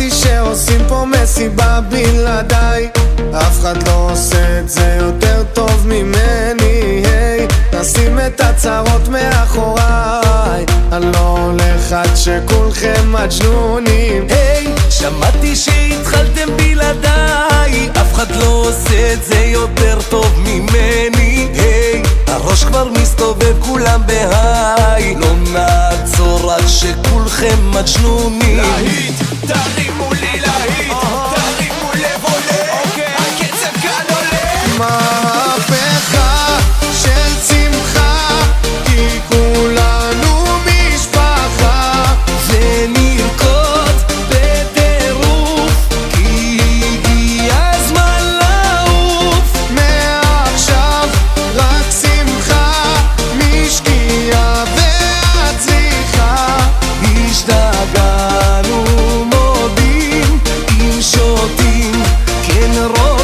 שמעתי שעושים פה מסיבה בלעדיי, אף אחד לא עושה את זה יותר טוב ממני. היי, נשים את הצרות מאחוריי, אני לא הולך עד שכולכם מג'נונים. היי, שמעתי שהתחלתם בלעדיי, אף אחד לא עושה את זה יותר טוב ממני. היי, הראש כבר מסתובב כולם בהיי, לא נעצור עד שכולכם מג'נונים. להיט, תרימו לי להיט, תרימו לב עולה, הקצב כאן עולה. מהפכה של שמחה, כי כולנו משפחה, ונרקוד בטירוף, כי הגיע הזמן לעוף. מעכשיו רק שמחה, משקיעה ועד צריכה. השתגענו מודים, אם שותים כן רוקדים.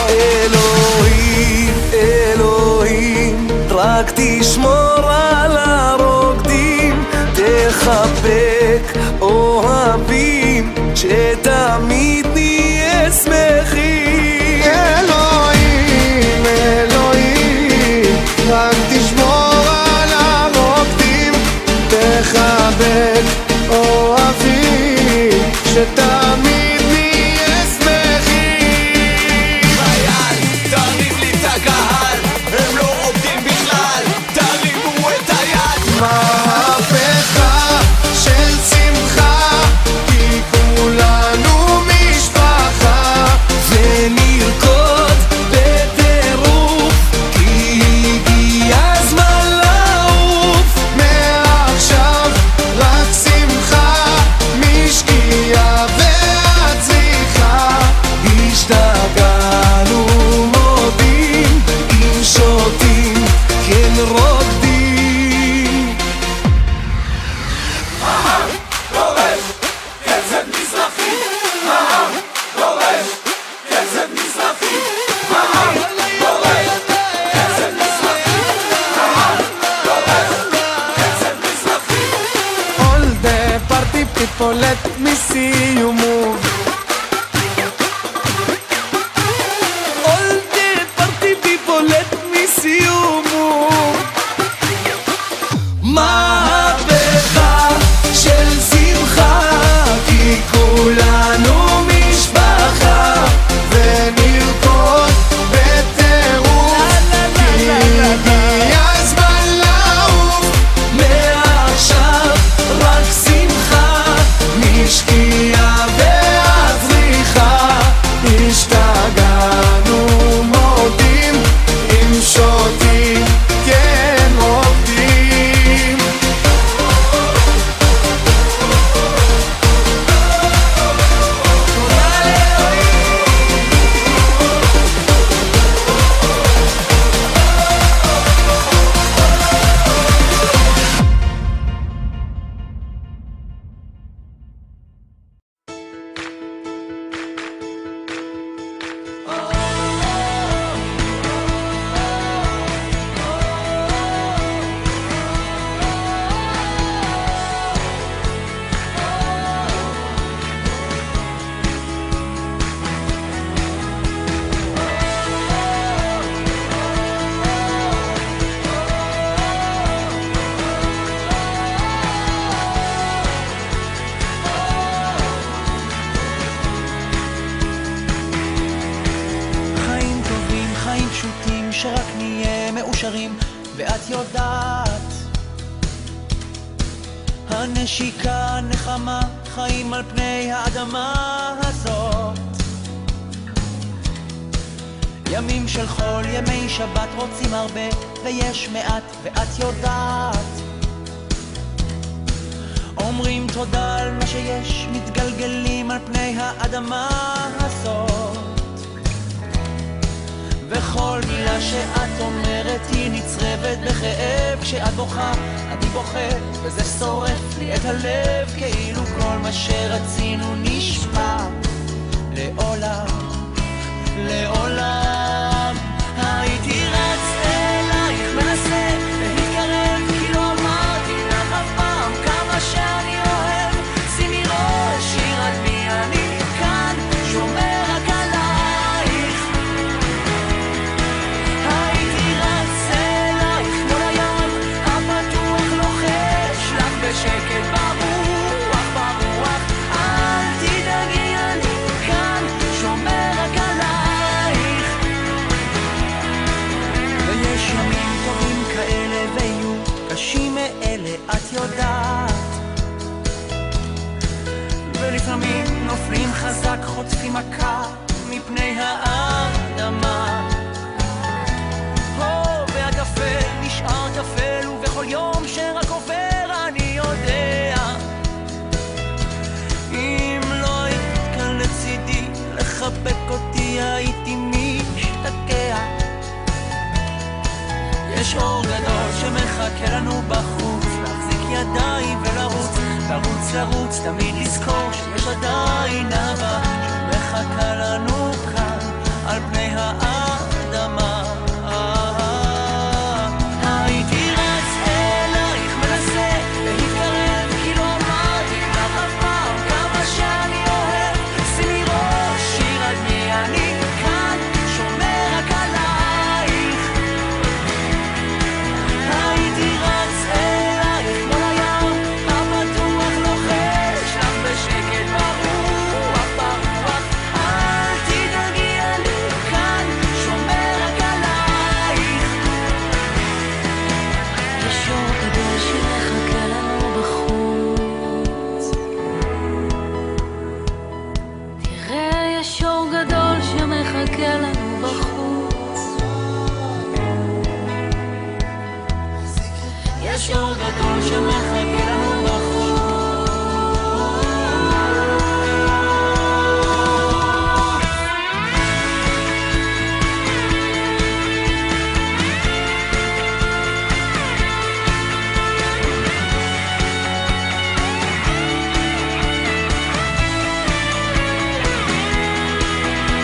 אלוהים, אלוהים, רק תשמור על הרוקדים, תחבק אוהבים, שתמיד נהיה שמחים. אלוהים, אלוהים, רק תשמור על הרוקדים, תחבק אוהבים, שתמיד נהיה שמחים. חייל, תרים לי את הקהל, הם לא עובדים בכלל, תרימו את היד. מהפכה של שמחה, כי כולנו משפחה, ונרקוד בטירוף, כי הגיע הזמן לעוף. מעכשיו רק שמחה, משקיעה ועד צריכה. השתגענו מודים, אם שותים כן רוקדים. דורש, קצב מזרחי, דורש, קצב מזרחי, דורש, קצב מזרחי, דורש, קצב מזרחי. All the party people, let me see you move. All the party people, let me see you move. מהפכה של שמחה, כי כולנו משפחה, ונרקוד בטירוף, כי הגיע הזמן לעוף. מעכשיו רק שמחה, משקיעה ועד צריכה. השתגענו מודים, אם שותים כן רוקדים. חיים טובים, חיים פשוטים, שרק נהיה מאושרים, ואת יודעת, הנשיקה נחמה, חיים על פני האדמה הזאת. ימים של חול, ימי שבת, רוצים הרבה ויש מעט, ואת יודעת, אומרים תודה על מה שיש, מתגלגלים על פני האדמה הזאת. וכל מילה שאת אומרת היא נצרבת בכאב, כשאת בוכה אני בוכה, וזה שורף לי את הלב, כאילו כל מה שרצינו נשמע. מכה מפני האדמה. והקפה נשאר כפל, ובכל יום שרק עובר אני יודע, אם לא היית כאן לצידי לחבק אותי הייתי משתקע. יש אור גדול שמחכה לנו בחוץ, להחזיק ידיים ולרוץ, לרוץ לרוץ, תמיד לזכור שיש עדיין אבא שמחכה לנו כאן על פני האדמה. הייתי רץ אלייך מנסה להתקרב, כי לא אמרתי לך אף פעם כמה שאני אוהב. שימי ראש שיר עד מי אני כאן שומר רק עלייך. הייתי רץ אלייך כמו לים הפתוח לוחש לך בשקט ברוח ברוח. אל תדאגי אני כאן שומר רק עלייך. יש אור גדול שמחכה לנו בחוץ, תראה יש אור גדול שמחכה לנו בחוץ, יש אור גדול שמחכה לנו בחוץ.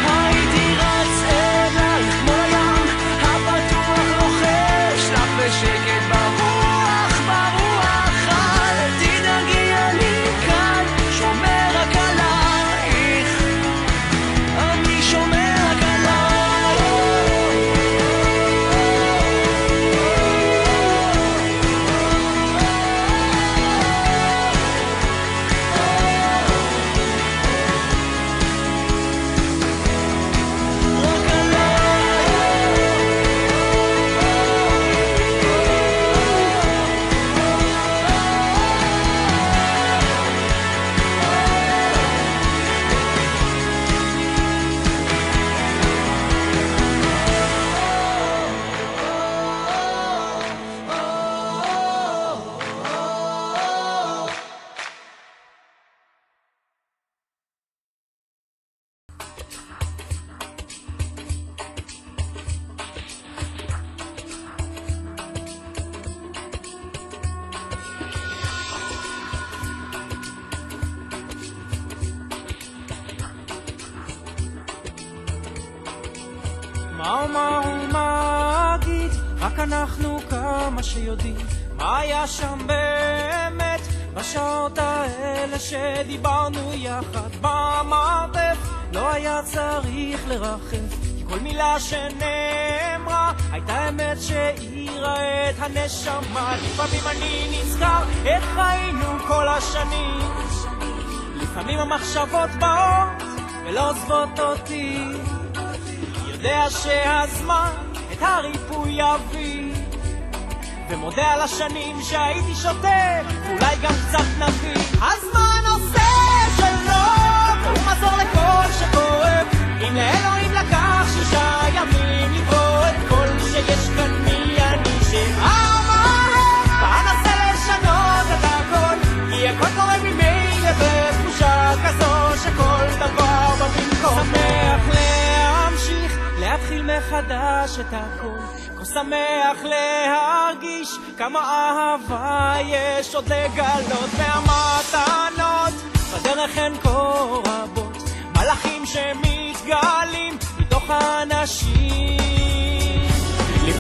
הייתי רץ אלייך כמו לים הפתוח לוחש לך בשקט ברוח ברוח. אל תדאגי אני כאן שומר רק עלייך, אני שומר רק מה הוא מגיד, רק אנחנו כמה שיודעים מה היה שם באמת בשעות האלה שדיברנו יחד במרתף. לא היה צריך לרחף, כי כל מילה שנאמרה הייתה אמת שהאירה את הנשמה. לפעמים אני נזכר איך היינו כל השנים, לפעמים המחשבות באות ולא עוזבות אותי. יודע שהזמן את הריפוי יביא, ומודה על השנים שהייתי שותק ואולי גם קצת נביא. הזמן עושה שלו והוא מזור לכל שכואב, אם לאלוהים לקח 6 ימים לברוא את כל שיש כאן מי אני שאמר ואנסה לשנות את הכל, כי הכל קורה ממילא בתחושה כזו שכל דבר במקום. שמח להמשיך להתחיל מחדש את הכל, כה שמח להרגיש כמה אהבה יש עוד לגלות, והמתנות בדרך הן כה רבות, מלאכים שמתגלים מתוך האנשים.